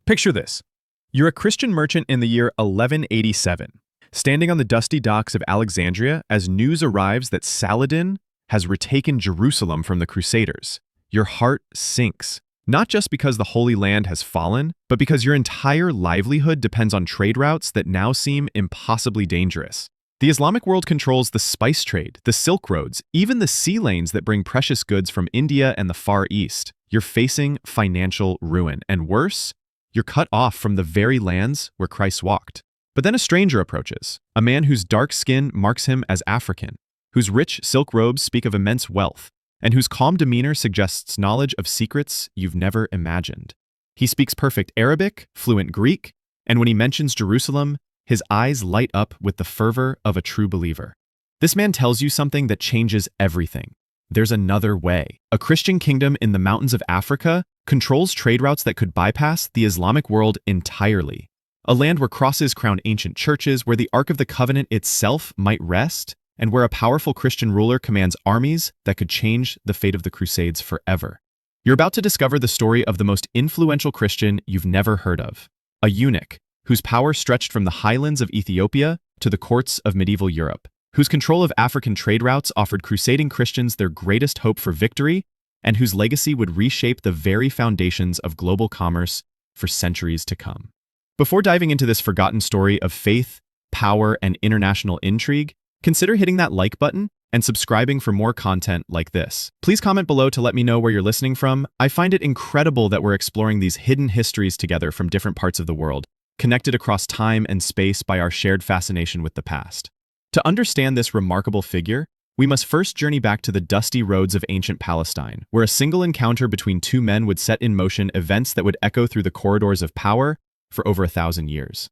Picture this. You're a Christian merchant in the year 1187, standing on the dusty docks of Alexandria as news arrives that Saladin has retaken Jerusalem from the Crusaders. Your heart sinks, not just because the Holy Land has fallen, but because your entire livelihood depends on trade routes that now seem impossibly dangerous. The Islamic world controls the spice trade, the Silk Roads, even the sea lanes that bring precious goods from India and the Far East. You're facing financial ruin, and worse, you're cut off from the very lands where Christ walked. But then a stranger approaches, a man whose dark skin marks him as African, whose rich silk robes speak of immense wealth, and whose calm demeanor suggests knowledge of secrets you've never imagined. He speaks perfect Arabic, fluent Greek, and when he mentions Jerusalem, his eyes light up with the fervor of a true believer. This man tells you something that changes everything. There's another way. A Christian kingdom in the mountains of Africa controls trade routes that could bypass the Islamic world entirely. A land where crosses crown ancient churches, where the Ark of the Covenant itself might rest, and where a powerful Christian ruler commands armies that could change the fate of the Crusades forever. You're about to discover the story of the most influential Christian you've never heard of, a eunuch whose power stretched from the highlands of Ethiopia to the courts of medieval Europe, whose control of African trade routes offered crusading Christians their greatest hope for victory, and whose legacy would reshape the very foundations of global commerce for centuries to come. Before diving into this forgotten story of faith, power, and international intrigue, consider hitting that like button and subscribing for more content like this. Please comment below to let me know where you're listening from. I find it incredible that we're exploring these hidden histories together from different parts of the world, connected across time and space by our shared fascination with the past. To understand this remarkable figure, we must first journey back to the dusty roads of ancient Palestine, where a single encounter between two men would set in motion events that would echo through the corridors of power for over 1,000 years.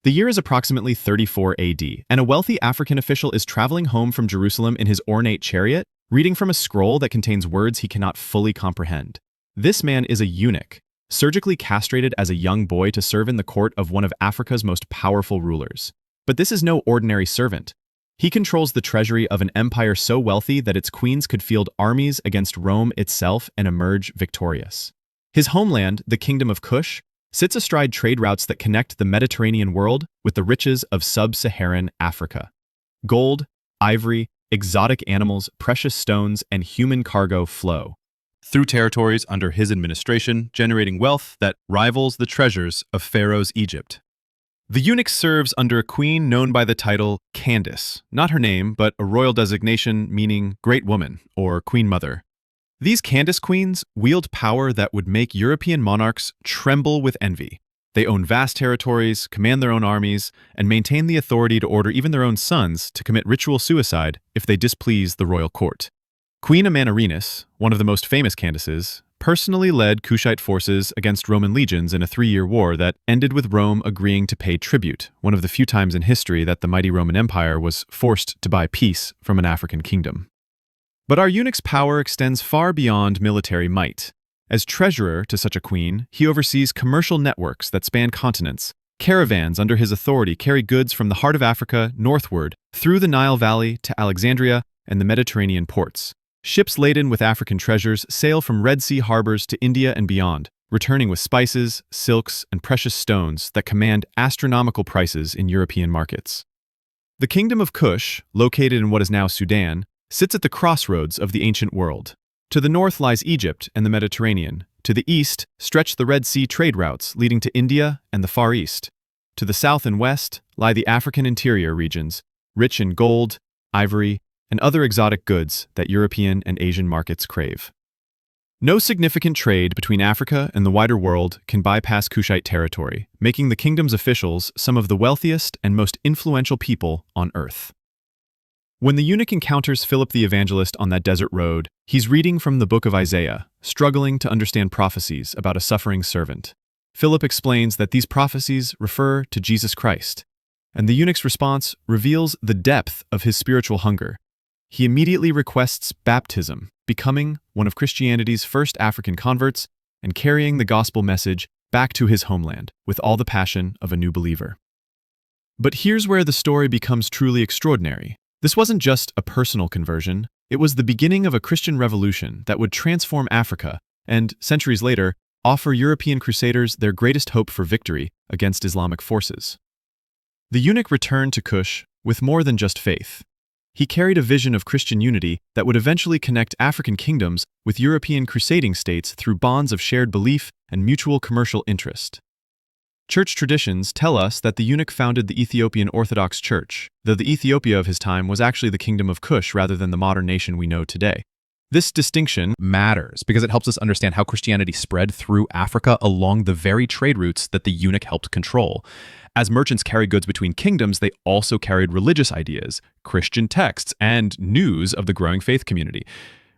The year is approximately 34 AD, and a wealthy African official is traveling home from Jerusalem in his ornate chariot, reading from a scroll that contains words he cannot fully comprehend. This man is a eunuch, surgically castrated as a young boy to serve in the court of one of Africa's most powerful rulers. But this is no ordinary servant. He controls the treasury of an empire so wealthy that its queens could field armies against Rome itself and emerge victorious. His homeland, the Kingdom of Kush, sits astride trade routes that connect the Mediterranean world with the riches of sub-Saharan Africa. Gold, ivory, exotic animals, precious stones, and human cargo flow through territories under his administration, generating wealth that rivals the treasures of Pharaoh's Egypt. The eunuch serves under a queen known by the title Candace, not her name, but a royal designation meaning Great Woman or Queen Mother. These Candace queens wield power that would make European monarchs tremble with envy. They own vast territories, command their own armies, and maintain the authority to order even their own sons to commit ritual suicide if they displease the royal court. Queen Amanirenas, one of the most famous Candaces, personally led Kushite forces against Roman legions in a 3-year war that ended with Rome agreeing to pay tribute, one of the few times in history that the mighty Roman Empire was forced to buy peace from an African kingdom. But our eunuch's power extends far beyond military might. As treasurer to such a queen, he oversees commercial networks that span continents. Caravans under his authority carry goods from the heart of Africa northward, through the Nile Valley to Alexandria and the Mediterranean ports. Ships laden with African treasures sail from Red Sea harbors to India and beyond, returning with spices, silks, and precious stones that command astronomical prices in European markets. The Kingdom of Kush, located in what is now Sudan, sits at the crossroads of the ancient world. To the north lies Egypt and the Mediterranean. To the east stretch the Red Sea trade routes leading to India and the Far East. To the south and west lie the African interior regions, rich in gold, ivory, and other exotic goods that European and Asian markets crave. No significant trade between Africa and the wider world can bypass Kushite territory, making the kingdom's officials some of the wealthiest and most influential people on earth. When the eunuch encounters Philip the Evangelist on that desert road, he's reading from the book of Isaiah, struggling to understand prophecies about a suffering servant. Philip explains that these prophecies refer to Jesus Christ, and the eunuch's response reveals the depth of his spiritual hunger. He immediately requests baptism, becoming one of Christianity's first African converts and carrying the gospel message back to his homeland with all the passion of a new believer. But here's where the story becomes truly extraordinary. This wasn't just a personal conversion, it was the beginning of a Christian revolution that would transform Africa and, centuries later, offer European crusaders their greatest hope for victory against Islamic forces. The eunuch returned to Kush with more than just faith. He carried a vision of Christian unity that would eventually connect African kingdoms with European crusading states through bonds of shared belief and mutual commercial interest. Church traditions tell us that the eunuch founded the Ethiopian Orthodox Church, though the Ethiopia of his time was actually the kingdom of Kush rather than the modern nation we know today. This distinction matters because it helps us understand how Christianity spread through Africa along the very trade routes that the eunuch helped control. As merchants carried goods between kingdoms, they also carried religious ideas, Christian texts, and news of the growing faith community.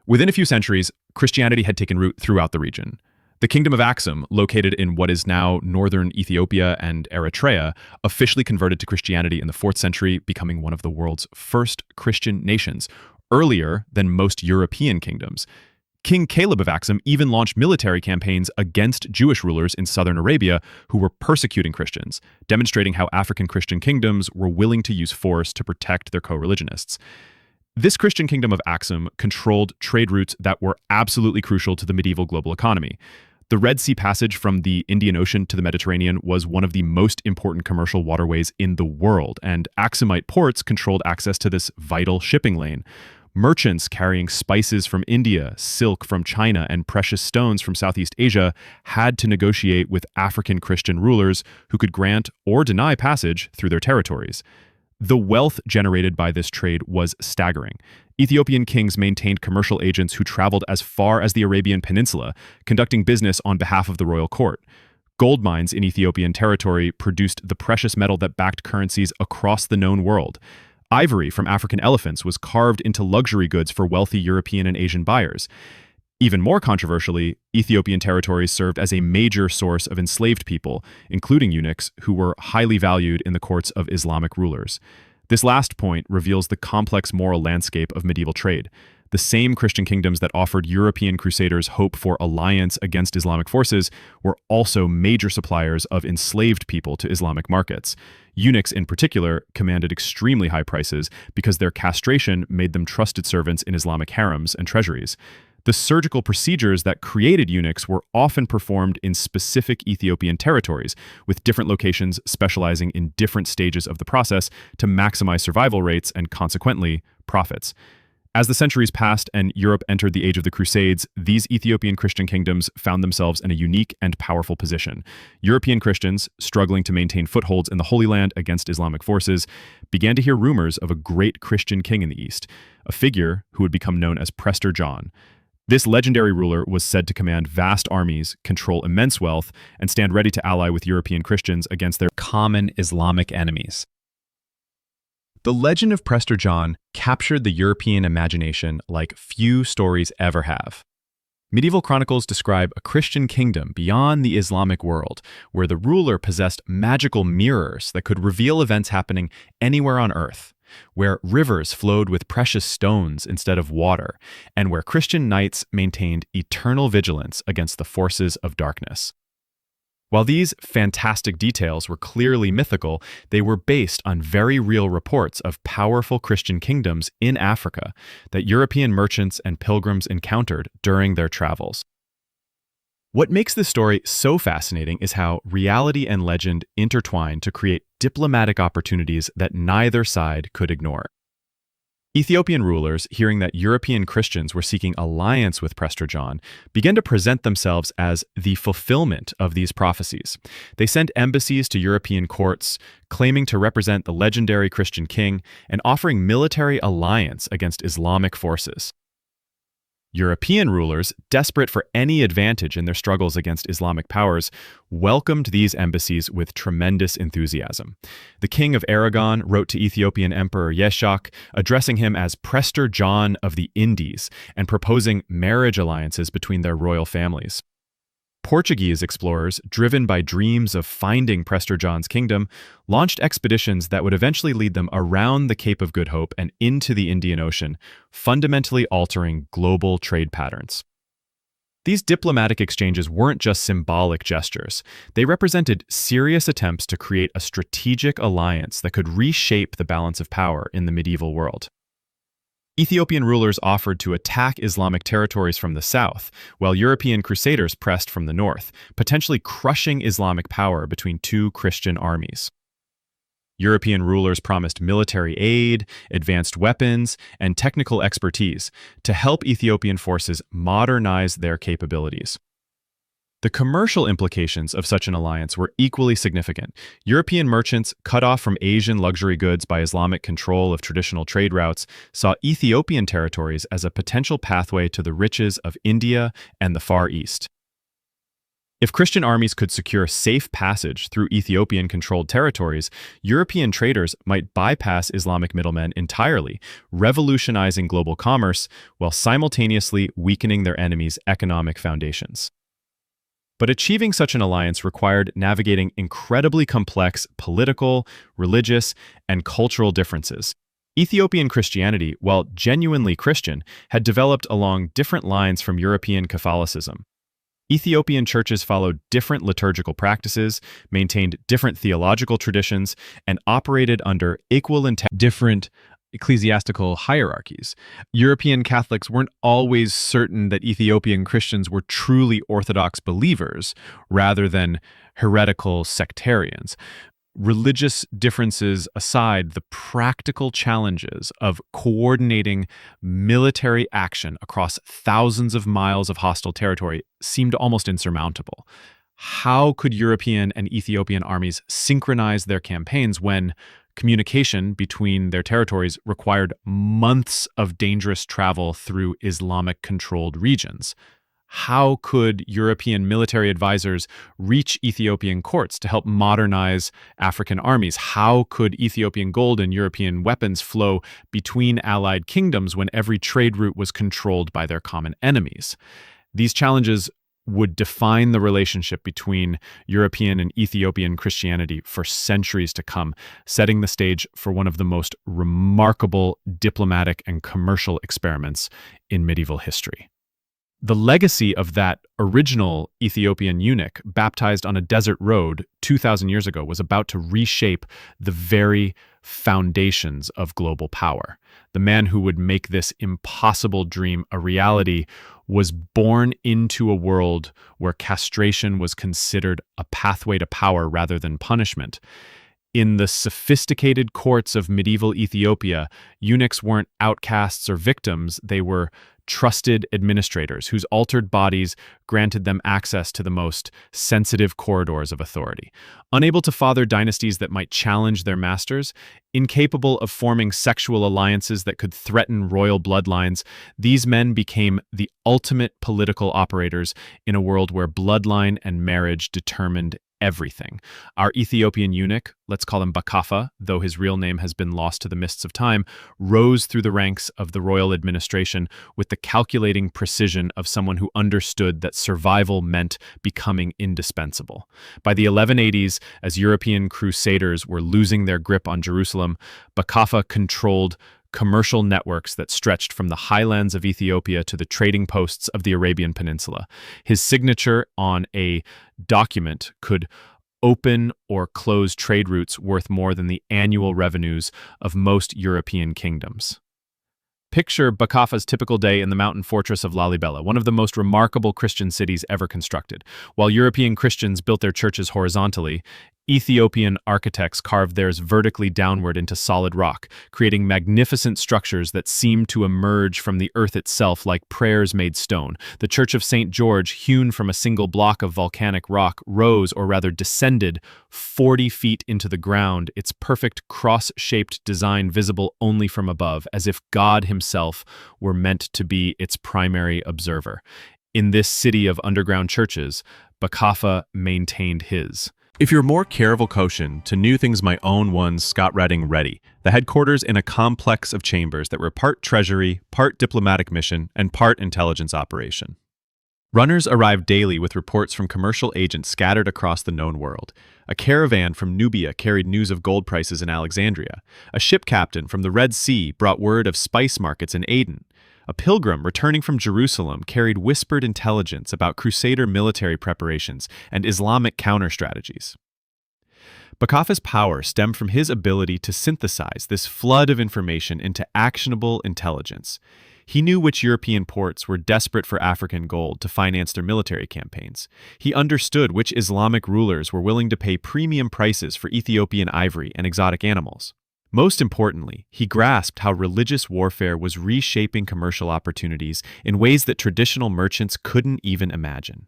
Within a few centuries, Christianity had taken root throughout the region. The kingdom of Axum, located in what is now northern Ethiopia and Eritrea, officially converted to Christianity in the 4th century, becoming one of the world's first Christian nations, earlier than most European kingdoms. King Caleb of Axum even launched military campaigns against Jewish rulers in southern Arabia who were persecuting Christians, demonstrating how African Christian kingdoms were willing to use force to protect their co-religionists. This Christian kingdom of Axum controlled trade routes that were absolutely crucial to the medieval global economy. The Red Sea passage from the Indian Ocean to the Mediterranean was one of the most important commercial waterways in the world, and Axumite ports controlled access to this vital shipping lane. Merchants carrying spices from India, silk from China, and precious stones from Southeast Asia had to negotiate with African Christian rulers who could grant or deny passage through their territories. The wealth generated by this trade was staggering. Ethiopian kings maintained commercial agents who traveled as far as the Arabian Peninsula, conducting business on behalf of the royal court. Gold mines in Ethiopian territory produced the precious metal that backed currencies across the known world. Ivory from African elephants was carved into luxury goods for wealthy European and Asian buyers. Even more controversially, Ethiopian territories served as a major source of enslaved people, including eunuchs, who were highly valued in the courts of Islamic rulers. This last point reveals the complex moral landscape of medieval trade. The same Christian kingdoms that offered European crusaders hope for alliance against Islamic forces were also major suppliers of enslaved people to Islamic markets. Eunuchs in particular commanded extremely high prices because their castration made them trusted servants in Islamic harems and treasuries. The surgical procedures that created eunuchs were often performed in specific Ethiopian territories, with different locations specializing in different stages of the process to maximize survival rates and, consequently, profits. As the centuries passed and Europe entered the age of the Crusades, these Ethiopian Christian kingdoms found themselves in a unique and powerful position. European Christians, struggling to maintain footholds in the Holy Land against Islamic forces, began to hear rumors of a great Christian king in the East, a figure who would become known as Prester John. This legendary ruler was said to command vast armies, control immense wealth, and stand ready to ally with European Christians against their common Islamic enemies. The legend of Prester John captured the European imagination like few stories ever have. Medieval chronicles describe a Christian kingdom beyond the Islamic world, where the ruler possessed magical mirrors that could reveal events happening anywhere on earth, where rivers flowed with precious stones instead of water, and where Christian knights maintained eternal vigilance against the forces of darkness. While these fantastic details were clearly mythical, they were based on very real reports of powerful Christian kingdoms in Africa that European merchants and pilgrims encountered during their travels. What makes this story so fascinating is how reality and legend intertwine to create diplomatic opportunities that neither side could ignore. Ethiopian rulers, hearing that European Christians were seeking alliance with Prester John, began to present themselves as the fulfillment of these prophecies. They sent embassies to European courts, claiming to represent the legendary Christian king and offering military alliance against Islamic forces. European rulers, desperate for any advantage in their struggles against Islamic powers, welcomed these embassies with tremendous enthusiasm. The king of Aragon wrote to Ethiopian Emperor Yeshak, addressing him as Prester John of the Indies and proposing marriage alliances between their royal families. Portuguese explorers, driven by dreams of finding Prester John's kingdom, launched expeditions that would eventually lead them around the Cape of Good Hope and into the Indian Ocean, fundamentally altering global trade patterns. These diplomatic exchanges weren't just symbolic gestures. They represented serious attempts to create a strategic alliance that could reshape the balance of power in the medieval world. Ethiopian rulers offered to attack Islamic territories from the south, while European crusaders pressed from the north, potentially crushing Islamic power between two Christian armies. European rulers promised military aid, advanced weapons, and technical expertise to help Ethiopian forces modernize their capabilities. The commercial implications of such an alliance were equally significant. European merchants, cut off from Asian luxury goods by Islamic control of traditional trade routes, saw Ethiopian territories as a potential pathway to the riches of India and the Far East. If Christian armies could secure safe passage through Ethiopian-controlled territories, European traders might bypass Islamic middlemen entirely, revolutionizing global commerce while simultaneously weakening their enemies' economic foundations. But achieving such an alliance required navigating incredibly complex political, religious, and cultural differences. Ethiopian Christianity, while genuinely Christian, had developed along different lines from European Catholicism. Ethiopian churches followed different liturgical practices, maintained different theological traditions, and operated under different ecclesiastical hierarchies. European Catholics weren't always certain that Ethiopian Christians were truly Orthodox believers, rather than heretical sectarians. Religious differences aside, the practical challenges of coordinating military action across thousands of miles of hostile territory seemed almost insurmountable. How could European and Ethiopian armies synchronize their campaigns when communication between their territories required months of dangerous travel through Islamic-controlled regions? How could European military advisors reach Ethiopian courts to help modernize African armies? How could Ethiopian gold and European weapons flow between allied kingdoms when every trade route was controlled by their common enemies? These challenges would define the relationship between European and Ethiopian Christianity for centuries to come, setting the stage for one of the most remarkable diplomatic and commercial experiments in medieval history. The legacy of that original Ethiopian eunuch, baptized on a desert road 2,000 years ago, was about to reshape the very foundations of global power. The man who would make this impossible dream a reality was born into a world where castration was considered a pathway to power rather than punishment. In the sophisticated courts of medieval Ethiopia, eunuchs weren't outcasts or victims, they were trusted administrators whose altered bodies granted them access to the most sensitive corridors of authority. Unable to father dynasties that might challenge their masters, incapable of forming sexual alliances that could threaten royal bloodlines, these men became the ultimate political operators in a world where bloodline and marriage determined everything. Our Ethiopian eunuch, let's call him Bakafa, though his real name has been lost to the mists of time, rose through the ranks of the royal administration with the calculating precision of someone who understood that survival meant becoming indispensable. By the 1180s, as European crusaders were losing their grip on Jerusalem, Bakafa controlled commercial networks that stretched from the highlands of Ethiopia to the trading posts of the Arabian Peninsula. His signature on a document could open or close trade routes worth more than the annual revenues of most European kingdoms. Picture Bakafa's typical day in the mountain fortress of Lalibela, one of the most remarkable Christian cities ever constructed. While European Christians built their churches horizontally, Ethiopian architects carved theirs vertically downward into solid rock, creating magnificent structures that seemed to emerge from the earth itself like prayers made stone. The Church of St. George, hewn from a single block of volcanic rock, rose, or rather descended, 40 feet into the ground, its perfect cross-shaped design visible only from above, as if God himself were meant to be its primary observer. In this city of underground churches, Bakafa maintained his. If you're more Caravel Koshin, to new things my own ones Scott Redding ready, the headquarters in a complex of chambers that were part treasury, part diplomatic mission, and part intelligence operation. Runners arrived daily with reports from commercial agents scattered across the known world. A caravan from Nubia carried news of gold prices in Alexandria. A ship captain from the Red Sea brought word of spice markets in Aden. A pilgrim returning from Jerusalem carried whispered intelligence about Crusader military preparations and Islamic counter-strategies. Bakaffa's power stemmed from his ability to synthesize this flood of information into actionable intelligence. He knew which European ports were desperate for African gold to finance their military campaigns. He understood which Islamic rulers were willing to pay premium prices for Ethiopian ivory and exotic animals. Most importantly, he grasped how religious warfare was reshaping commercial opportunities in ways that traditional merchants couldn't even imagine.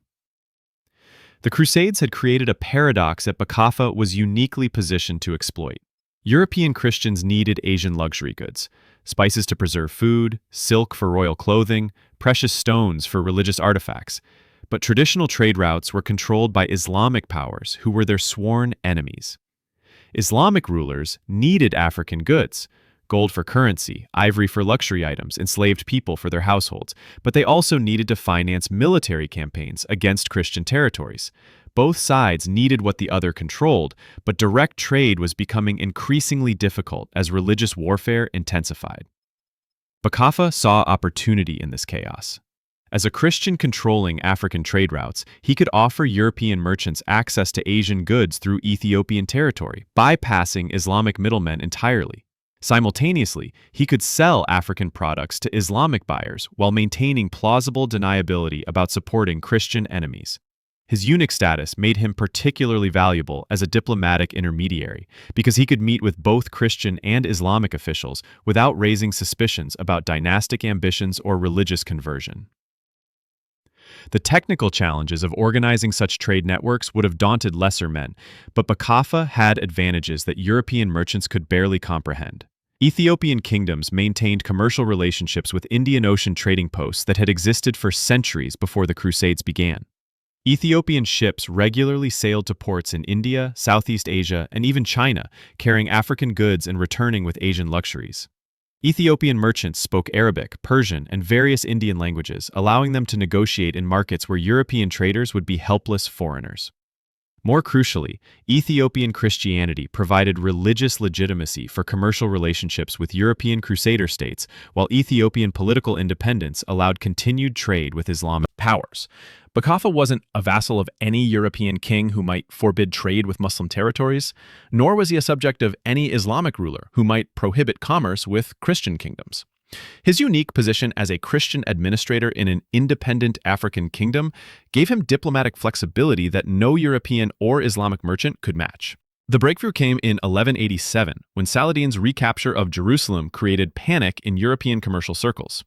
The Crusades had created a paradox that Bakaffa was uniquely positioned to exploit. European Christians needed Asian luxury goods: spices to preserve food, silk for royal clothing, precious stones for religious artifacts. But traditional trade routes were controlled by Islamic powers who were their sworn enemies. Islamic rulers needed African goods: gold for currency, ivory for luxury items, enslaved people for their households, but they also needed to finance military campaigns against Christian territories. Both sides needed what the other controlled, but direct trade was becoming increasingly difficult as religious warfare intensified. Bakaffa saw opportunity in this chaos. As a Christian controlling African trade routes, he could offer European merchants access to Asian goods through Ethiopian territory, bypassing Islamic middlemen entirely. Simultaneously, he could sell African products to Islamic buyers while maintaining plausible deniability about supporting Christian enemies. His eunuch status made him particularly valuable as a diplomatic intermediary because he could meet with both Christian and Islamic officials without raising suspicions about dynastic ambitions or religious conversion. The technical challenges of organizing such trade networks would have daunted lesser men, but Bakaffa had advantages that European merchants could barely comprehend. Ethiopian kingdoms maintained commercial relationships with Indian Ocean trading posts that had existed for centuries before the Crusades began. Ethiopian ships regularly sailed to ports in India, Southeast Asia, and even China, carrying African goods and returning with Asian luxuries. Ethiopian merchants spoke Arabic, Persian, and various Indian languages, allowing them to negotiate in markets where European traders would be helpless foreigners. More crucially, Ethiopian Christianity provided religious legitimacy for commercial relationships with European Crusader states, while Ethiopian political independence allowed continued trade with Islamic powers. Bakaffa wasn't a vassal of any European king who might forbid trade with Muslim territories, nor was he a subject of any Islamic ruler who might prohibit commerce with Christian kingdoms. His unique position as a Christian administrator in an independent African kingdom gave him diplomatic flexibility that no European or Islamic merchant could match. The breakthrough came in 1187, when Saladin's recapture of Jerusalem created panic in European commercial circles.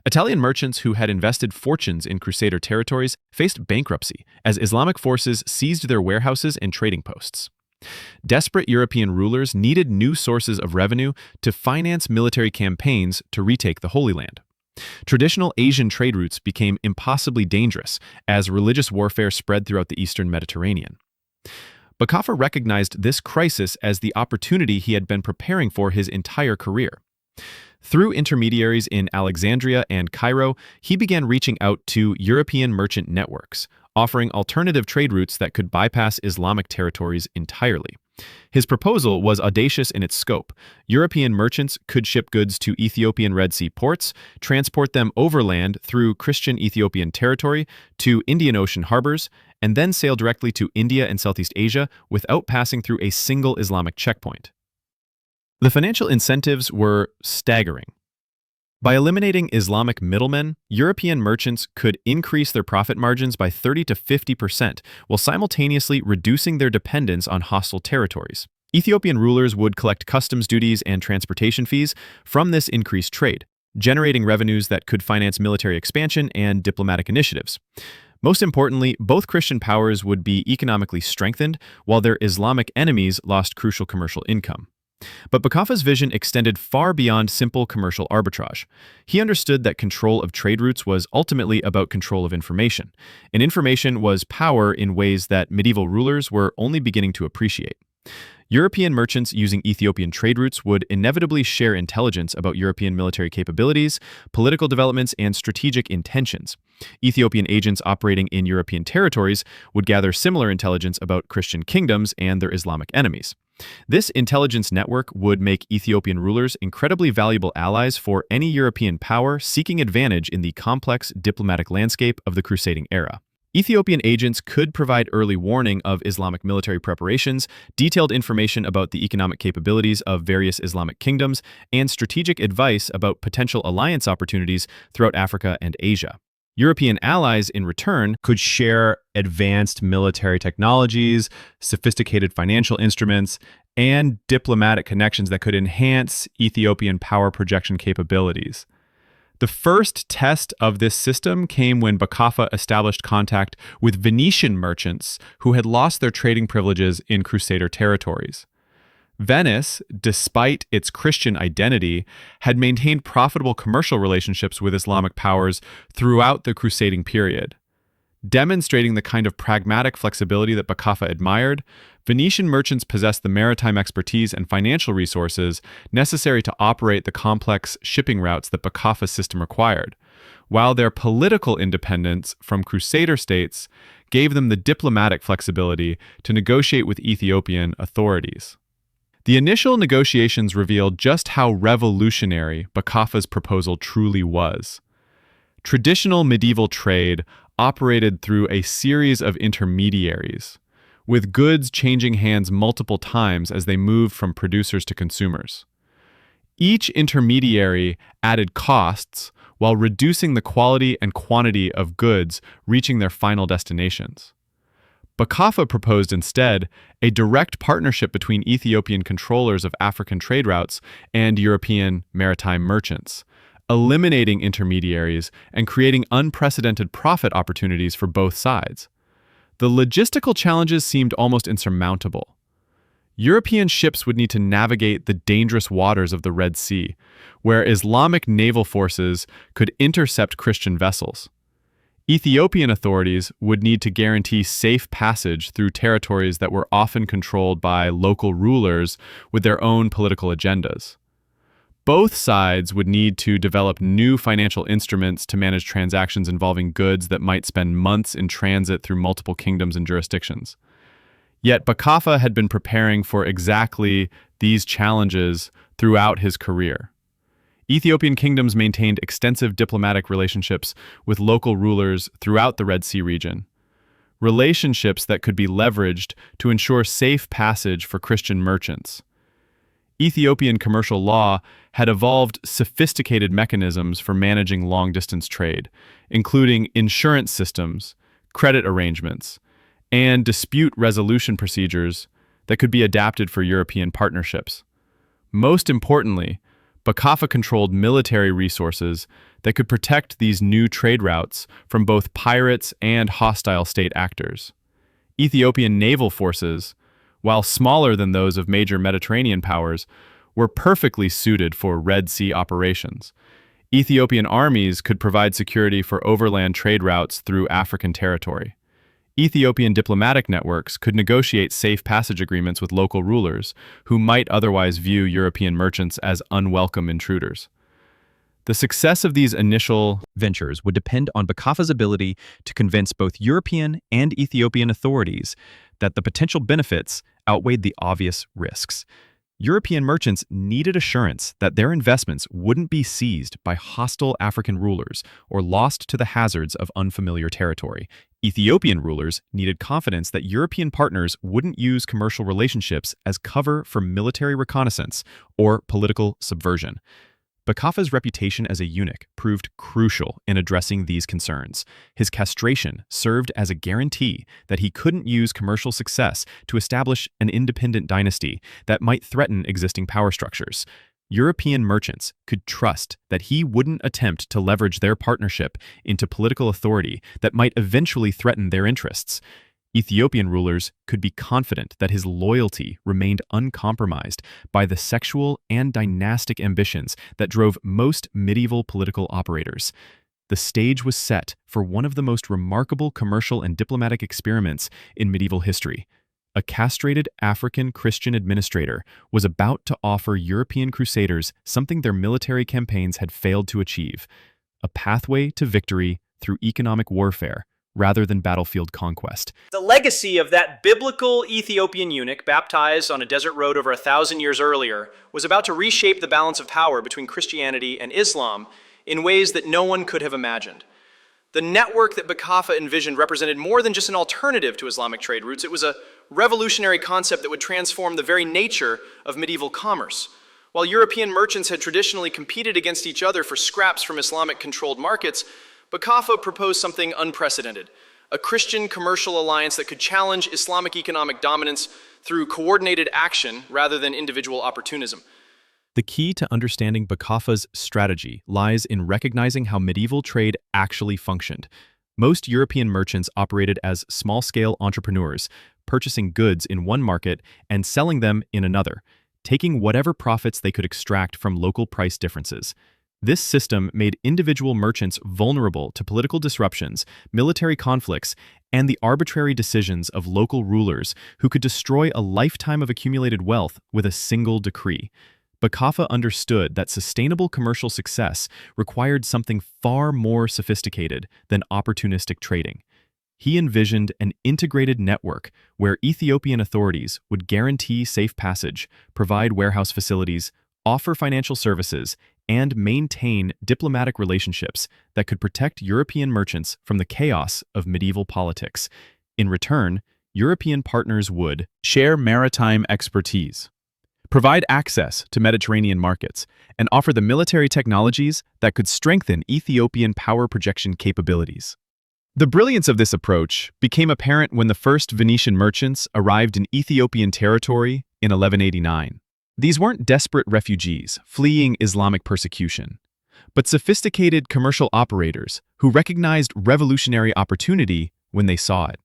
Italian merchants who had invested fortunes in Crusader territories faced bankruptcy as Islamic forces seized their warehouses and trading posts. Desperate European rulers needed new sources of revenue to finance military campaigns to retake the Holy Land. Traditional Asian trade routes became impossibly dangerous as religious warfare spread throughout the eastern Mediterranean. Bakaffa recognized this crisis as the opportunity he had been preparing for his entire career. Through intermediaries in Alexandria and Cairo, he began reaching out to European merchant networks, offering alternative trade routes that could bypass Islamic territories entirely. His proposal was audacious in its scope. European merchants could ship goods to Ethiopian Red Sea ports, transport them overland through Christian Ethiopian territory to Indian Ocean harbors, and then sail directly to India and Southeast Asia without passing through a single Islamic checkpoint. The financial incentives were staggering. By eliminating Islamic middlemen, European merchants could increase their profit margins by 30 to 50%, while simultaneously reducing their dependence on hostile territories. Ethiopian rulers would collect customs duties and transportation fees from this increased trade, generating revenues that could finance military expansion and diplomatic initiatives. Most importantly, both Christian powers would be economically strengthened, while their Islamic enemies lost crucial commercial income. But Bakaffa's vision extended far beyond simple commercial arbitrage. He understood that control of trade routes was ultimately about control of information, and information was power in ways that medieval rulers were only beginning to appreciate. European merchants using Ethiopian trade routes would inevitably share intelligence about European military capabilities, political developments, and strategic intentions. Ethiopian agents operating in European territories would gather similar intelligence about Christian kingdoms and their Islamic enemies. This intelligence network would make Ethiopian rulers incredibly valuable allies for any European power seeking advantage in the complex diplomatic landscape of the crusading era. Ethiopian agents could provide early warning of Islamic military preparations, detailed information about the economic capabilities of various Islamic kingdoms, and strategic advice about potential alliance opportunities throughout Africa and Asia. European allies, in return, could share advanced military technologies, sophisticated financial instruments, and diplomatic connections that could enhance Ethiopian power projection capabilities. The first test of this system came when Bakafa established contact with Venetian merchants who had lost their trading privileges in Crusader territories. Venice, despite its Christian identity, had maintained profitable commercial relationships with Islamic powers throughout the crusading period. Demonstrating the kind of pragmatic flexibility that Bakafa admired, Venetian merchants possessed the maritime expertise and financial resources necessary to operate the complex shipping routes that Bakafa's system required, while their political independence from Crusader states gave them the diplomatic flexibility to negotiate with Ethiopian authorities. The initial negotiations revealed just how revolutionary Bakafa's proposal truly was. Traditional medieval trade operated through a series of intermediaries, with goods changing hands multiple times as they moved from producers to consumers. Each intermediary added costs while reducing the quality and quantity of goods reaching their final destinations. Bakafa proposed instead a direct partnership between Ethiopian controllers of African trade routes and European maritime merchants, eliminating intermediaries and creating unprecedented profit opportunities for both sides. The logistical challenges seemed almost insurmountable. European ships would need to navigate the dangerous waters of the Red Sea, where Islamic naval forces could intercept Christian vessels. Ethiopian authorities would need to guarantee safe passage through territories that were often controlled by local rulers with their own political agendas. Both sides would need to develop new financial instruments to manage transactions involving goods that might spend months in transit through multiple kingdoms and jurisdictions. Yet Bakafa had been preparing for exactly these challenges throughout his career. Ethiopian kingdoms maintained extensive diplomatic relationships with local rulers throughout the Red Sea region, relationships that could be leveraged to ensure safe passage for Christian merchants. Ethiopian commercial law had evolved sophisticated mechanisms for managing long-distance trade, including insurance systems, credit arrangements, and dispute resolution procedures that could be adapted for European partnerships. Most importantly, Bakafa controlled military resources that could protect these new trade routes from both pirates and hostile state actors. Ethiopian naval forces, while smaller than those of major Mediterranean powers, were perfectly suited for Red Sea operations. Ethiopian armies could provide security for overland trade routes through African territory. Ethiopian diplomatic networks could negotiate safe passage agreements with local rulers who might otherwise view European merchants as unwelcome intruders. The success of these initial ventures would depend on Bakafa's ability to convince both European and Ethiopian authorities that the potential benefits outweighed the obvious risks. European merchants needed assurance that their investments wouldn't be seized by hostile African rulers or lost to the hazards of unfamiliar territory. Ethiopian rulers needed confidence that European partners wouldn't use commercial relationships as cover for military reconnaissance or political subversion. Bakafa's reputation as a eunuch proved crucial in addressing these concerns. His castration served as a guarantee that he couldn't use commercial success to establish an independent dynasty that might threaten existing power structures. European merchants could trust that he wouldn't attempt to leverage their partnership into political authority that might eventually threaten their interests. Ethiopian rulers could be confident that his loyalty remained uncompromised by the sexual and dynastic ambitions that drove most medieval political operators. The stage was set for one of the most remarkable commercial and diplomatic experiments in medieval history. A castrated African Christian administrator was about to offer European crusaders something their military campaigns had failed to achieve: a pathway to victory through economic warfare rather than battlefield conquest. The legacy of that biblical Ethiopian eunuch, baptized on a desert road over 1,000 years earlier, was about to reshape the balance of power between Christianity and Islam in ways that no one could have imagined. The network that Bakaffa envisioned represented more than just an alternative to Islamic trade routes. It was a revolutionary concept that would transform the very nature of medieval commerce. While European merchants had traditionally competed against each other for scraps from Islamic-controlled markets, Bakaffa proposed something unprecedented: a Christian commercial alliance that could challenge Islamic economic dominance through coordinated action rather than individual opportunism. The key to understanding Bakaffa's strategy lies in recognizing how medieval trade actually functioned. Most European merchants operated as small-scale entrepreneurs, purchasing goods in one market and selling them in another, taking whatever profits they could extract from local price differences. This system made individual merchants vulnerable to political disruptions, military conflicts, and the arbitrary decisions of local rulers who could destroy a lifetime of accumulated wealth with a single decree. Bakaffa understood that sustainable commercial success required something far more sophisticated than opportunistic trading. He envisioned an integrated network where Ethiopian authorities would guarantee safe passage, provide warehouse facilities, offer financial services, and maintain diplomatic relationships that could protect European merchants from the chaos of medieval politics. In return, European partners would share maritime expertise, provide access to Mediterranean markets, and offer the military technologies that could strengthen Ethiopian power projection capabilities. The brilliance of this approach became apparent when the first Venetian merchants arrived in Ethiopian territory in 1189. These weren't desperate refugees fleeing Islamic persecution, but sophisticated commercial operators who recognized revolutionary opportunity when they saw it.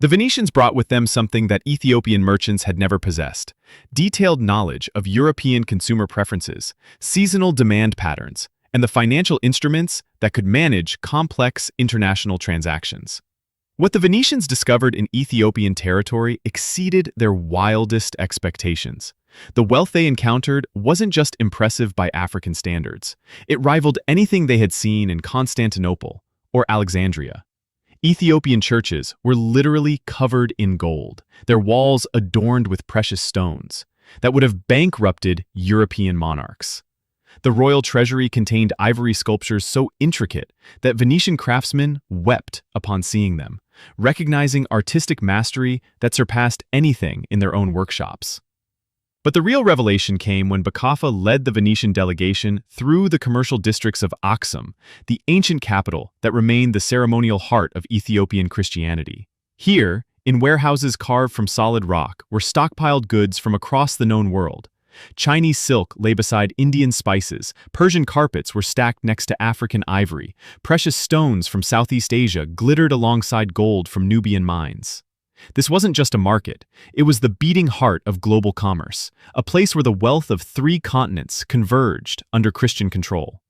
The Venetians brought with them something that Ethiopian merchants had never possessed: detailed knowledge of European consumer preferences, seasonal demand patterns, and the financial instruments that could manage complex international transactions. What the Venetians discovered in Ethiopian territory exceeded their wildest expectations. The wealth they encountered wasn't just impressive by African standards. It rivaled anything they had seen in Constantinople or Alexandria. Ethiopian churches were literally covered in gold, their walls adorned with precious stones that would have bankrupted European monarchs. The royal treasury contained ivory sculptures so intricate that Venetian craftsmen wept upon seeing them, recognizing artistic mastery that surpassed anything in their own workshops. But the real revelation came when Bakaffa led the Venetian delegation through the commercial districts of Aksum, the ancient capital that remained the ceremonial heart of Ethiopian Christianity. Here, in warehouses carved from solid rock, were stockpiled goods from across the known world. Chinese silk lay beside Indian spices, Persian carpets were stacked next to African ivory, precious stones from Southeast Asia glittered alongside gold from Nubian mines. This wasn't just a market, it was the beating heart of global commerce, a place where the wealth of 3 continents converged under Christian control.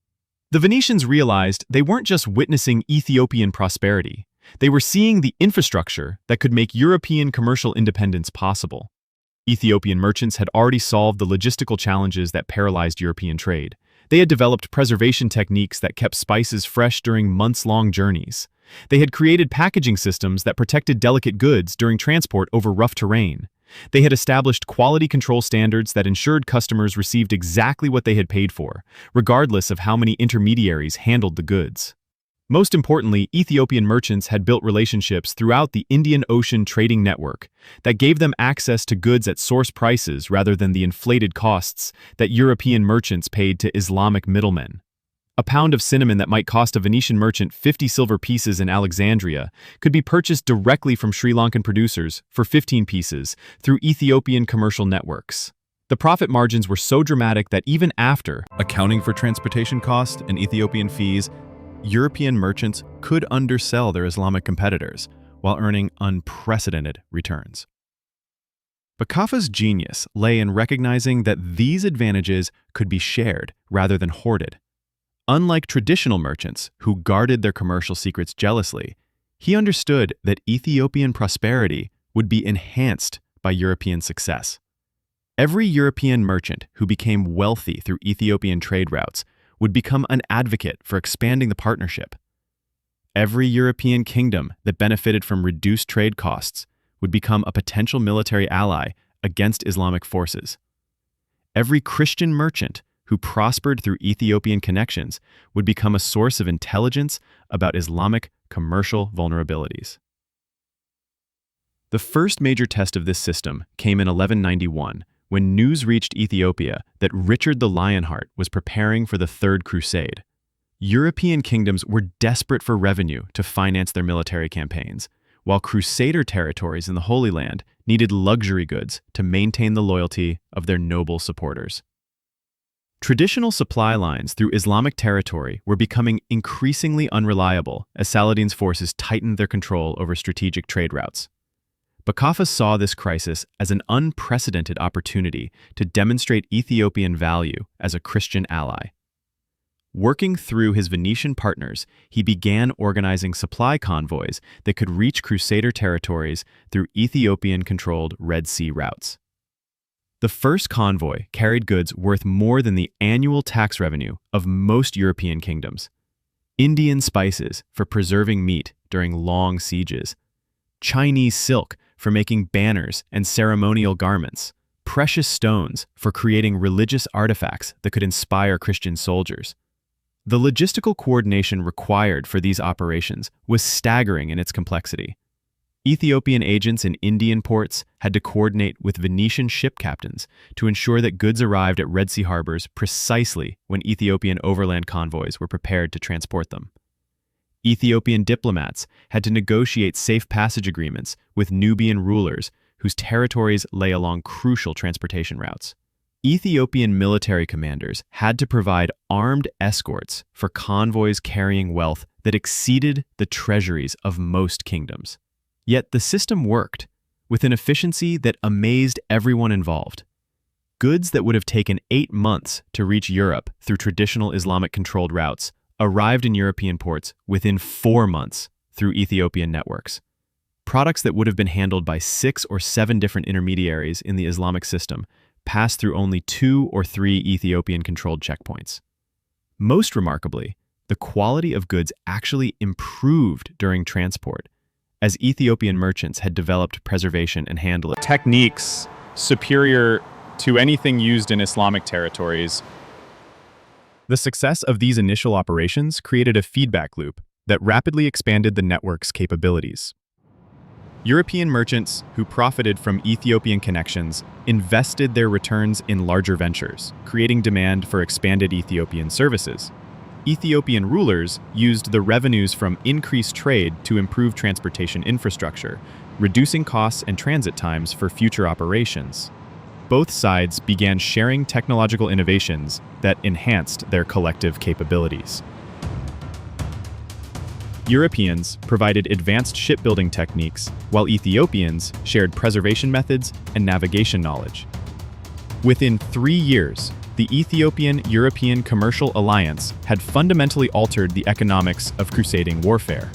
The Venetians realized they weren't just witnessing Ethiopian prosperity, they were seeing the infrastructure that could make European commercial independence possible. Ethiopian merchants had already solved the logistical challenges that paralyzed European trade. They had developed preservation techniques that kept spices fresh during months-long journeys. They had created packaging systems that protected delicate goods during transport over rough terrain. They had established quality control standards that ensured customers received exactly what they had paid for, regardless of how many intermediaries handled the goods. Most importantly, Ethiopian merchants had built relationships throughout the Indian Ocean trading network that gave them access to goods at source prices rather than the inflated costs that European merchants paid to Islamic middlemen. A pound of cinnamon that might cost a Venetian merchant 50 silver pieces in Alexandria could be purchased directly from Sri Lankan producers for 15 pieces through Ethiopian commercial networks. The profit margins were so dramatic that even after accounting for transportation costs and Ethiopian fees, European merchants could undersell their Islamic competitors while earning unprecedented returns. Bakaffa's genius lay in recognizing that these advantages could be shared rather than hoarded. Unlike traditional merchants who guarded their commercial secrets jealously, he understood that Ethiopian prosperity would be enhanced by European success. Every European merchant who became wealthy through Ethiopian trade routes would become an advocate for expanding the partnership. Every European kingdom that benefited from reduced trade costs would become a potential military ally against Islamic forces. Every Christian merchant who prospered through Ethiopian connections would become a source of intelligence, about Islamic commercial vulnerabilities. The first major test of this system came in 1191, when news reached Ethiopia that Richard the Lionheart was preparing for the Third Crusade. European kingdoms were desperate for revenue to finance their military campaigns, while Crusader territories in the Holy Land needed luxury goods to maintain the loyalty of their noble supporters. Traditional supply lines through Islamic territory were becoming increasingly unreliable as Saladin's forces tightened their control over strategic trade routes. Bakaffa saw this crisis as an unprecedented opportunity to demonstrate Ethiopian value as a Christian ally. Working through his Venetian partners, he began organizing supply convoys that could reach Crusader territories through Ethiopian-controlled Red Sea routes. The first convoy carried goods worth more than the annual tax revenue of most European kingdoms. Indian spices for preserving meat during long sieges, Chinese silk for making banners and ceremonial garments, precious stones for creating religious artifacts that could inspire Christian soldiers. The logistical coordination required for these operations was staggering in its complexity. Ethiopian agents in Indian ports had to coordinate with Venetian ship captains to ensure that goods arrived at Red Sea harbors precisely when Ethiopian overland convoys were prepared to transport them. Ethiopian diplomats had to negotiate safe passage agreements with Nubian rulers whose territories lay along crucial transportation routes. Ethiopian military commanders had to provide armed escorts for convoys carrying wealth that exceeded the treasuries of most kingdoms. Yet the system worked, with an efficiency that amazed everyone involved. Goods that would have taken 8 months to reach Europe through traditional Islamic-controlled routes arrived in European ports within 4 months through Ethiopian networks. Products that would have been handled by 6 or 7 different intermediaries in the Islamic system passed through only 2 or 3 Ethiopian-controlled checkpoints. Most remarkably, the quality of goods actually improved during transport, as Ethiopian merchants had developed preservation and handling techniques superior to anything used in Islamic territories. The success of these initial operations created a feedback loop that rapidly expanded the network's capabilities. European merchants who profited from Ethiopian connections invested their returns in larger ventures, creating demand for expanded Ethiopian services. Ethiopian rulers used the revenues from increased trade to improve transportation infrastructure, reducing costs and transit times for future operations. Both sides began sharing technological innovations that enhanced their collective capabilities. Europeans provided advanced shipbuilding techniques, while Ethiopians shared preservation methods and navigation knowledge. Within 3 years, the Ethiopian-European commercial alliance had fundamentally altered the economics of crusading warfare.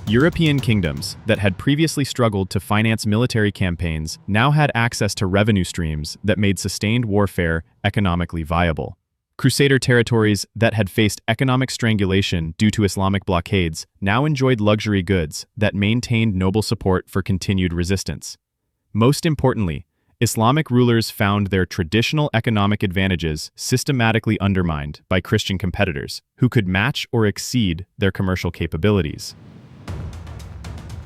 European kingdoms that had previously struggled to finance military campaigns now had access to revenue streams that made sustained warfare economically viable. Crusader territories that had faced economic strangulation due to Islamic blockades now enjoyed luxury goods that maintained noble support for continued resistance. Most importantly, Islamic rulers found their traditional economic advantages systematically undermined by Christian competitors who could match or exceed their commercial capabilities.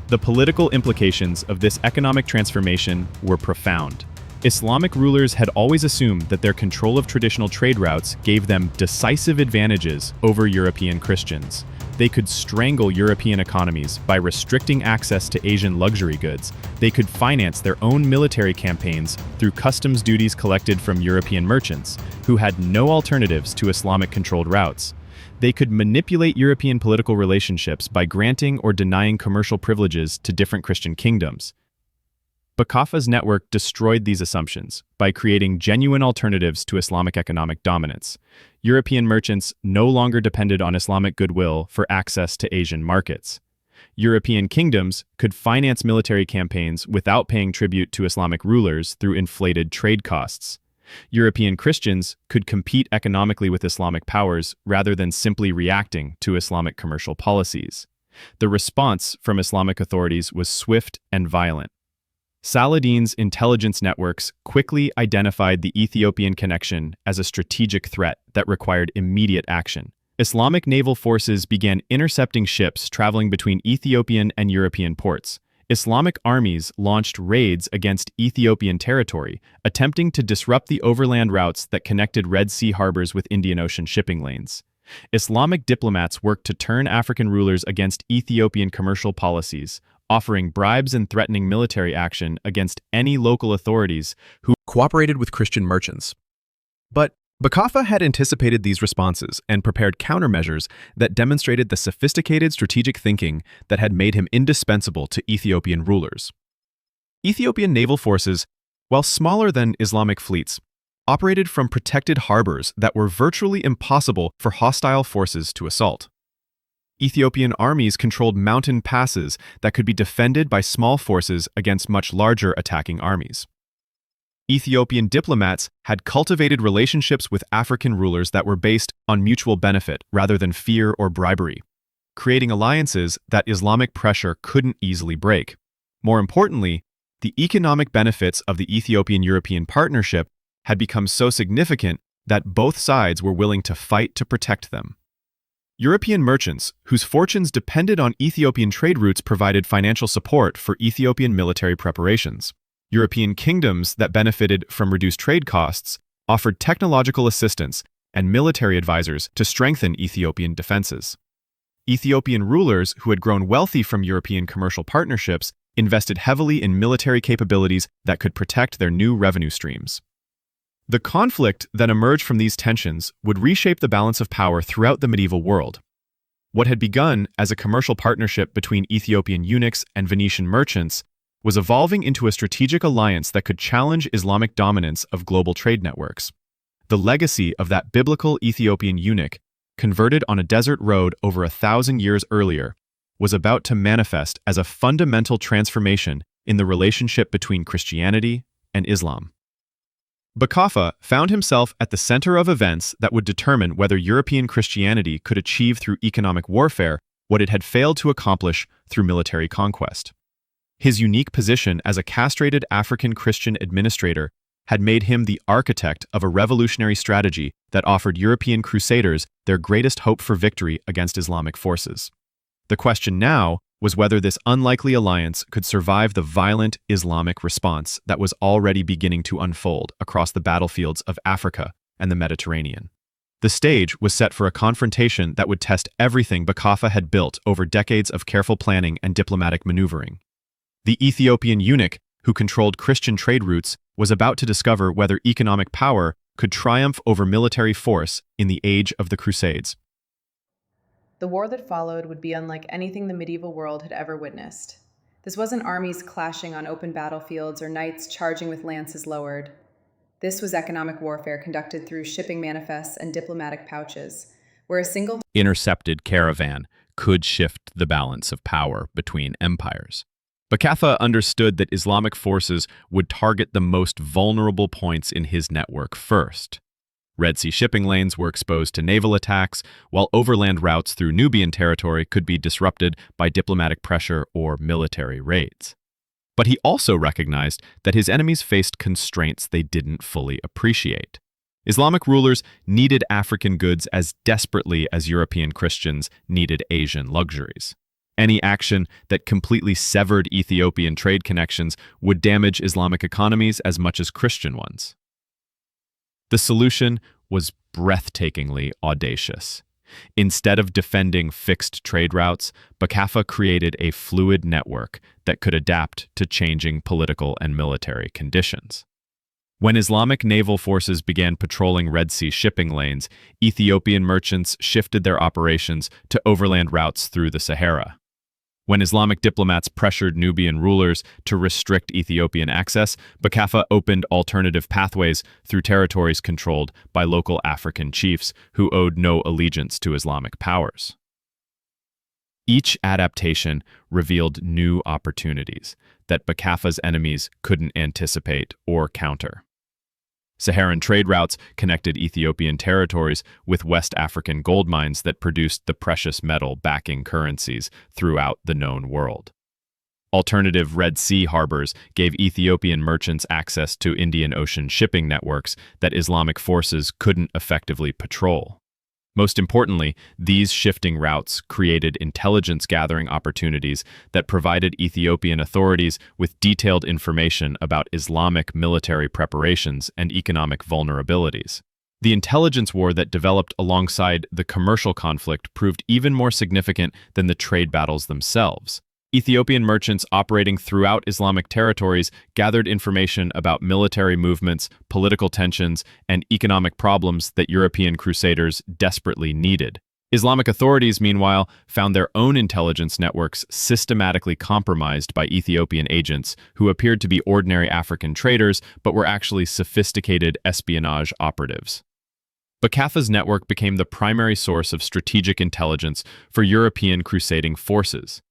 The political implications of this economic transformation were profound. Islamic rulers had always assumed that their control of traditional trade routes gave them decisive advantages over European Christians. They could strangle European economies by restricting access to Asian luxury goods. They could finance their own military campaigns through customs duties collected from European merchants, who had no alternatives to Islamic-controlled routes. They could manipulate European political relationships by granting or denying commercial privileges to different Christian kingdoms. Bakaffa's network destroyed these assumptions by creating genuine alternatives to Islamic economic dominance. European merchants no longer depended on Islamic goodwill for access to Asian markets. European kingdoms could finance military campaigns without paying tribute to Islamic rulers through inflated trade costs. European Christians could compete economically with Islamic powers rather than simply reacting to Islamic commercial policies. The response from Islamic authorities was swift and violent. Saladin's intelligence networks quickly identified the Ethiopian connection as a strategic threat that required immediate action. Islamic naval forces began intercepting ships traveling between Ethiopian and European ports. Islamic armies launched raids against Ethiopian territory, attempting to disrupt the overland routes that connected Red Sea harbors with Indian Ocean shipping lanes. Islamic diplomats worked to turn African rulers against Ethiopian commercial policies, offering bribes and threatening military action against any local authorities who cooperated with Christian merchants. But Bakafa had anticipated these responses and prepared countermeasures that demonstrated the sophisticated strategic thinking that had made him indispensable to Ethiopian rulers. Ethiopian naval forces, while smaller than Islamic fleets, operated from protected harbors that were virtually impossible for hostile forces to assault. Ethiopian armies controlled mountain passes that could be defended by small forces against much larger attacking armies. Ethiopian diplomats had cultivated relationships with African rulers that were based on mutual benefit rather than fear or bribery, creating alliances that Islamic pressure couldn't easily break. More importantly, the economic benefits of the Ethiopian-European partnership had become so significant that both sides were willing to fight to protect them. European merchants, whose fortunes depended on Ethiopian trade routes, provided financial support for Ethiopian military preparations. European kingdoms that benefited from reduced trade costs offered technological assistance and military advisors to strengthen Ethiopian defenses. Ethiopian rulers who had grown wealthy from European commercial partnerships invested heavily in military capabilities that could protect their new revenue streams. The conflict that emerged from these tensions would reshape the balance of power throughout the medieval world. What had begun as a commercial partnership between Ethiopian eunuchs and Venetian merchants was evolving into a strategic alliance that could challenge Islamic dominance of global trade networks. The legacy of that biblical Ethiopian eunuch, converted on a desert road over 1,000 years earlier, was about to manifest as a fundamental transformation in the relationship between Christianity and Islam. Bakafa found himself at the center of events that would determine whether European Christianity could achieve through economic warfare what it had failed to accomplish through military conquest. His unique position as a castrated African Christian administrator had made him the architect of a revolutionary strategy that offered European crusaders their greatest hope for victory against Islamic forces. The question now was whether this unlikely alliance could survive the violent Islamic response that was already beginning to unfold across the battlefields of Africa and the Mediterranean. The stage was set for a confrontation that would test everything Bakafa had built over decades of careful planning and diplomatic maneuvering. The Ethiopian eunuch, who controlled Christian trade routes, was about to discover whether economic power could triumph over military force in the age of the Crusades. The war that followed would be unlike anything the medieval world had ever witnessed. This wasn't armies clashing on open battlefields or knights charging with lances lowered. This was economic warfare conducted through shipping manifests and diplomatic pouches, where a single Intercepted caravan could shift the balance of power between empires. Bakafa understood that Islamic forces would target the most vulnerable points in his network first. Red Sea shipping lanes were exposed to naval attacks, while overland routes through Nubian territory could be disrupted by diplomatic pressure or military raids. But he also recognized that his enemies faced constraints they didn't fully appreciate. Islamic rulers needed African goods as desperately as European Christians needed Asian luxuries. Any action that completely severed Ethiopian trade connections would damage Islamic economies as much as Christian ones. The solution was breathtakingly audacious. Instead of defending fixed trade routes, Bakafa created a fluid network that could adapt to changing political and military conditions. When Islamic naval forces began patrolling Red Sea shipping lanes, Ethiopian merchants shifted their operations to overland routes through the Sahara. When Islamic diplomats pressured Nubian rulers to restrict Ethiopian access, Bakafa opened alternative pathways through territories controlled by local African chiefs who owed no allegiance to Islamic powers. Each adaptation revealed new opportunities that Bakafa's enemies couldn't anticipate or counter. Saharan trade routes connected Ethiopian territories with West African gold mines that produced the precious metal backing currencies throughout the known world. Alternative Red Sea harbors gave Ethiopian merchants access to Indian Ocean shipping networks that Islamic forces couldn't effectively patrol. Most importantly, these shifting routes created intelligence-gathering opportunities that provided Ethiopian authorities with detailed information about Islamic military preparations and economic vulnerabilities. The intelligence war that developed alongside the commercial conflict proved even more significant than the trade battles themselves. Ethiopian merchants operating throughout Islamic territories gathered information about military movements, political tensions, and economic problems that European crusaders desperately needed. Islamic authorities, meanwhile, found their own intelligence networks systematically compromised by Ethiopian agents who appeared to be ordinary African traders but were actually sophisticated espionage operatives. Bakaffa's network became the primary source of strategic intelligence for European crusading forces.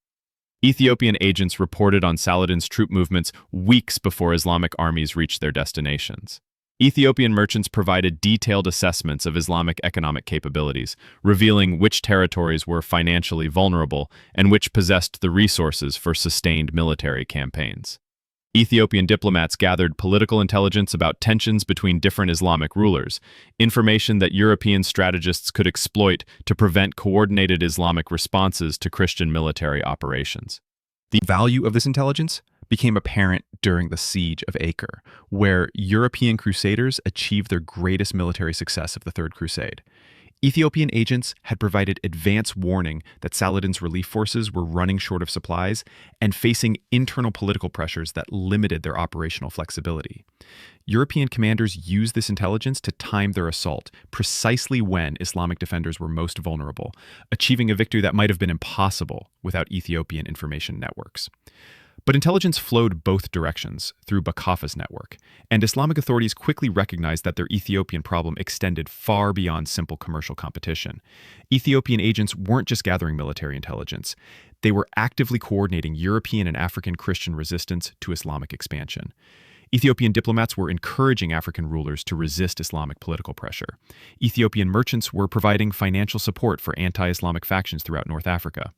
Ethiopian agents reported on Saladin's troop movements weeks before Islamic armies reached their destinations. Ethiopian merchants provided detailed assessments of Islamic economic capabilities, revealing which territories were financially vulnerable and which possessed the resources for sustained military campaigns. Ethiopian diplomats gathered political intelligence about tensions between different Islamic rulers, information that European strategists could exploit to prevent coordinated Islamic responses to Christian military operations. The value of this intelligence became apparent during the Siege of Acre, where European crusaders achieved their greatest military success of the Third Crusade. Ethiopian agents had provided advance warning that Saladin's relief forces were running short of supplies and facing internal political pressures that limited their operational flexibility. European commanders used this intelligence to time their assault precisely when Islamic defenders were most vulnerable, achieving a victory that might have been impossible without Ethiopian information networks. But intelligence flowed both directions through Bakaffa's network, and Islamic authorities quickly recognized that their Ethiopian problem extended far beyond simple commercial competition. Ethiopian agents weren't just gathering military intelligence. They were actively coordinating European and African Christian resistance to Islamic expansion. Ethiopian diplomats were encouraging African rulers to resist Islamic political pressure. Ethiopian merchants were providing financial support for anti-Islamic factions throughout North Africa.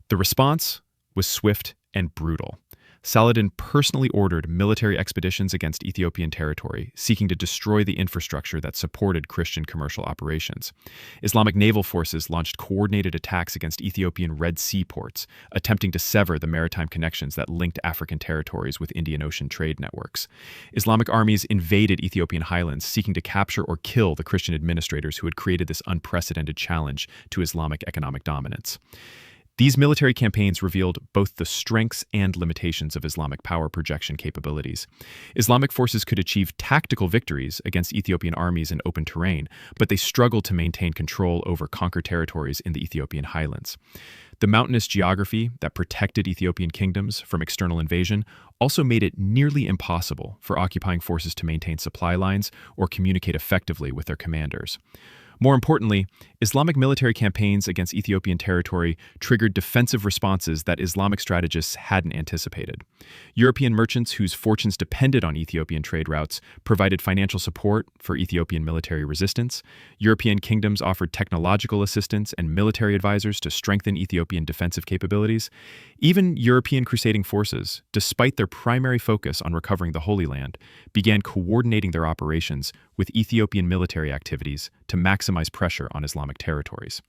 The response was swift and brutal. Saladin personally ordered military expeditions against Ethiopian territory, seeking to destroy the infrastructure that supported Christian commercial operations. Islamic naval forces launched coordinated attacks against Ethiopian Red Sea ports, attempting to sever the maritime connections that linked African territories with Indian Ocean trade networks. Islamic armies invaded Ethiopian highlands, seeking to capture or kill the Christian administrators who had created this unprecedented challenge to Islamic economic dominance. These military campaigns revealed both the strengths and limitations of Islamic power projection capabilities. Islamic forces could achieve tactical victories against Ethiopian armies in open terrain, but they struggled to maintain control over conquered territories in the Ethiopian highlands. The mountainous geography that protected Ethiopian kingdoms from external invasion also made it nearly impossible for occupying forces to maintain supply lines or communicate effectively with their commanders. More importantly, Islamic military campaigns against Ethiopian territory triggered defensive responses that Islamic strategists hadn't anticipated. European merchants whose fortunes depended on Ethiopian trade routes provided financial support for Ethiopian military resistance. European kingdoms offered technological assistance and military advisors to strengthen Ethiopian defensive capabilities. Even European crusading forces, despite their primary focus on recovering the Holy Land, began coordinating their operations with Ethiopian military activities to maximize pressure on Islamic territories.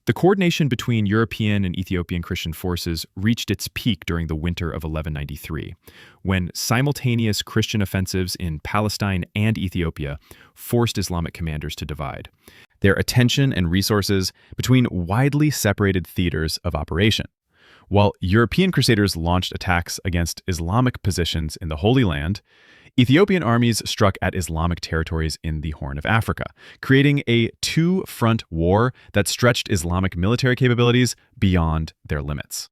The coordination between European and Ethiopian Christian forces reached its peak during the winter of 1193, when simultaneous Christian offensives in Palestine and Ethiopia forced Islamic commanders to divide their attention and resources between widely separated theaters of operation. While European crusaders launched attacks against Islamic positions in the Holy Land, Ethiopian armies struck at Islamic territories in the Horn of Africa, creating a two-front war that stretched Islamic military capabilities beyond their limits.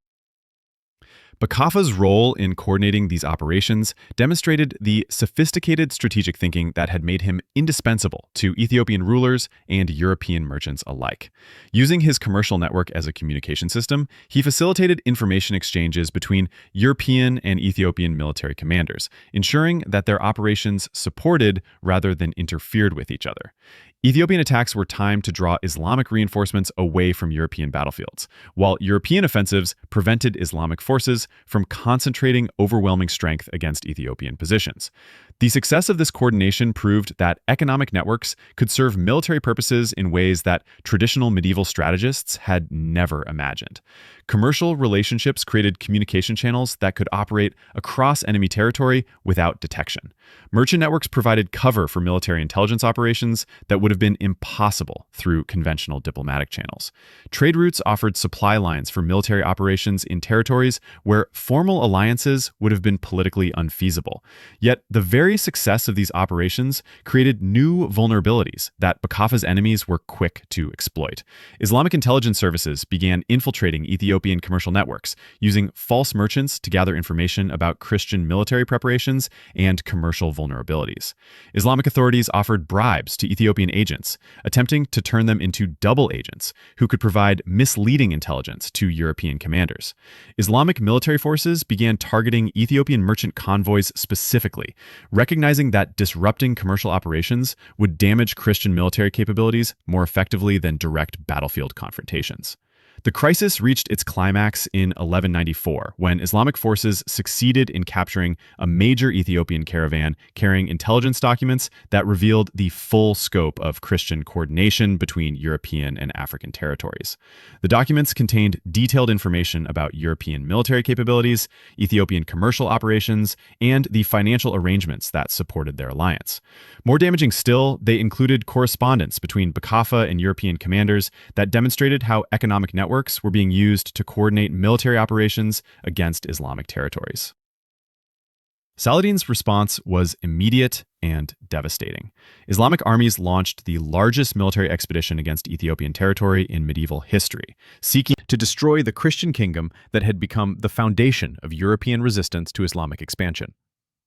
Bakaffa's role in coordinating these operations demonstrated the sophisticated strategic thinking that had made him indispensable to Ethiopian rulers and European merchants alike. Using his commercial network as a communication system, he facilitated information exchanges between European and Ethiopian military commanders, ensuring that their operations supported rather than interfered with each other. Ethiopian attacks were timed to draw Islamic reinforcements away from European battlefields, while European offensives prevented Islamic forces forces from concentrating overwhelming strength against Ethiopian positions. The success of this coordination proved that economic networks could serve military purposes in ways that traditional medieval strategists had never imagined. Commercial relationships created communication channels that could operate across enemy territory without detection. Merchant networks provided cover for military intelligence operations that would have been impossible through conventional diplomatic channels. Trade routes offered supply lines for military operations in territories where formal alliances would have been politically unfeasible. Yet the very success of these operations created new vulnerabilities that Bakafa's enemies were quick to exploit. Islamic intelligence services began infiltrating Ethiopian commercial networks, using false merchants to gather information about Christian military preparations and commercial vulnerabilities. Islamic authorities offered bribes to Ethiopian agents, attempting to turn them into double agents who could provide misleading intelligence to European commanders. Islamic military forces began targeting Ethiopian merchant convoys specifically, recognizing that disrupting commercial operations would damage Christian military capabilities more effectively than direct battlefield confrontations. The crisis reached its climax in 1194, when Islamic forces succeeded in capturing a major Ethiopian caravan carrying intelligence documents that revealed the full scope of Christian coordination between European and African territories. The documents contained detailed information about European military capabilities, Ethiopian commercial operations, and the financial arrangements that supported their alliance. More damaging still, they included correspondence between Bakafa and European commanders that demonstrated how economic networks were being used to coordinate military operations against Islamic territories. Saladin's response was immediate and devastating. Islamic armies launched the largest military expedition against Ethiopian territory in medieval history, seeking to destroy the Christian kingdom that had become the foundation of European resistance to Islamic expansion.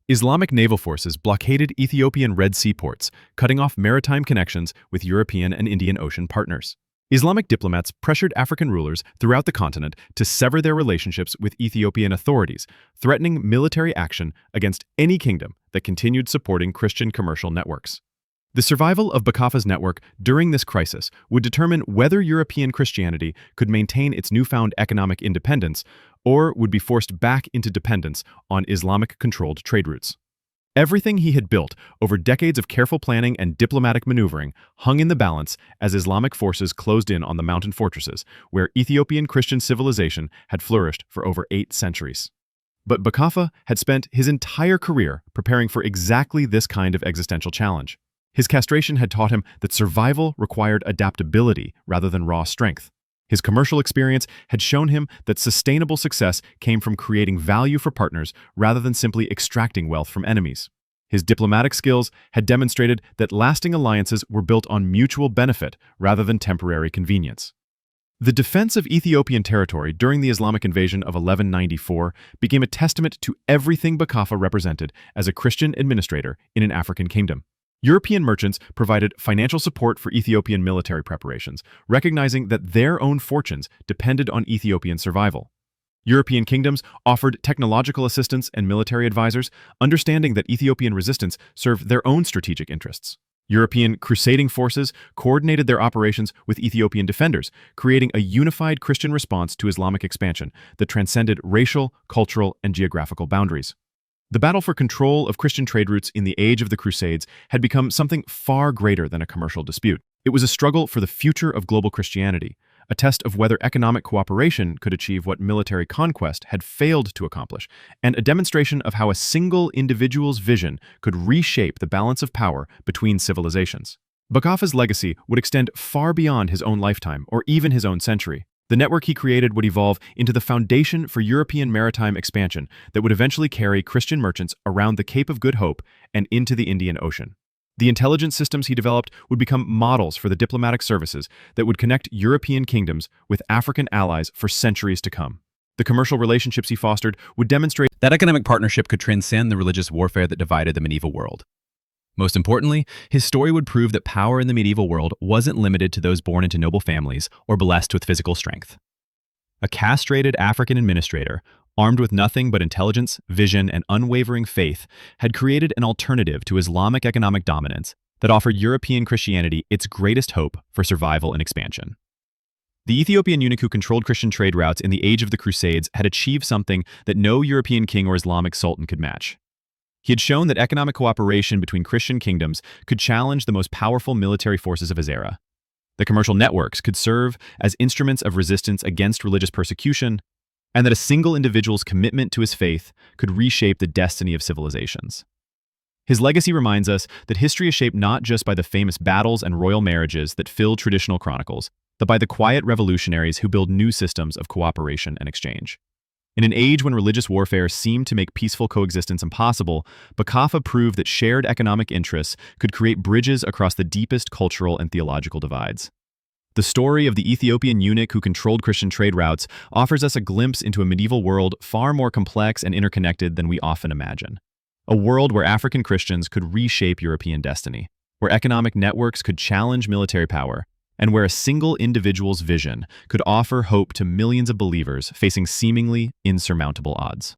Islamic naval forces blockaded Ethiopian Red Sea ports, cutting off maritime connections with European and Indian Ocean partners. Islamic diplomats pressured African rulers throughout the continent to sever their relationships with Ethiopian authorities, threatening military action against any kingdom that continued supporting Christian commercial networks. The survival of Bakafa's network during this crisis would determine whether European Christianity could maintain its newfound economic independence or would be forced back into dependence on Islamic-controlled trade routes. Everything he had built over decades of careful planning and diplomatic maneuvering hung in the balance as Islamic forces closed in on the mountain fortresses where Ethiopian Christian civilization had flourished for over 8 centuries. But Bakafa had spent his entire career preparing for exactly this kind of existential challenge. His castration had taught him that survival required adaptability rather than raw strength. His commercial experience had shown him that sustainable success came from creating value for partners rather than simply extracting wealth from enemies. His diplomatic skills had demonstrated that lasting alliances were built on mutual benefit rather than temporary convenience. The defense of Ethiopian territory during the Islamic invasion of 1194 became a testament to everything Bakafa represented as a Christian administrator in an African kingdom. European merchants provided financial support for Ethiopian military preparations, recognizing that their own fortunes depended on Ethiopian survival. European kingdoms offered technological assistance and military advisors, understanding that Ethiopian resistance served their own strategic interests. European crusading forces coordinated their operations with Ethiopian defenders, creating a unified Christian response to Islamic expansion that transcended racial, cultural, and geographical boundaries. The battle for control of Christian trade routes in the age of the Crusades had become something far greater than a commercial dispute. It was a struggle for the future of global Christianity, a test of whether economic cooperation could achieve what military conquest had failed to accomplish, and a demonstration of how a single individual's vision could reshape the balance of power between civilizations. Bakafa's legacy would extend far beyond his own lifetime or even his own century. The network he created would evolve into the foundation for European maritime expansion that would eventually carry Christian merchants around the Cape of Good Hope and into the Indian Ocean. The intelligence systems he developed would become models for the diplomatic services that would connect European kingdoms with African allies for centuries to come. The commercial relationships he fostered would demonstrate That economic partnership could transcend the religious warfare that divided the medieval world. Most importantly, his story would prove that power in the medieval world wasn't limited to those born into noble families or blessed with physical strength. A castrated African administrator, armed with nothing but intelligence, vision, and unwavering faith, had created an alternative to Islamic economic dominance that offered European Christianity its greatest hope for survival and expansion. The Ethiopian eunuch who controlled Christian trade routes in the age of the Crusades had achieved something that no European king or Islamic sultan could match. He had shown that economic cooperation between Christian kingdoms could challenge the most powerful military forces of his era. The commercial networks could serve as instruments of resistance against religious persecution, and that a single individual's commitment to his faith could reshape the destiny of civilizations. His legacy reminds us that history is shaped not just by the famous battles and royal marriages that fill traditional chronicles, but by the quiet revolutionaries who build new systems of cooperation and exchange. In an age when religious warfare seemed to make peaceful coexistence impossible, Bakafa proved that shared economic interests could create bridges across the deepest cultural and theological divides. The story of the Ethiopian eunuch who controlled Christian trade routes offers us a glimpse into a medieval world far more complex and interconnected than we often imagine. A world where African Christians could reshape European destiny, where economic networks could challenge military power, and where a single individual's vision could offer hope to millions of believers facing seemingly insurmountable odds.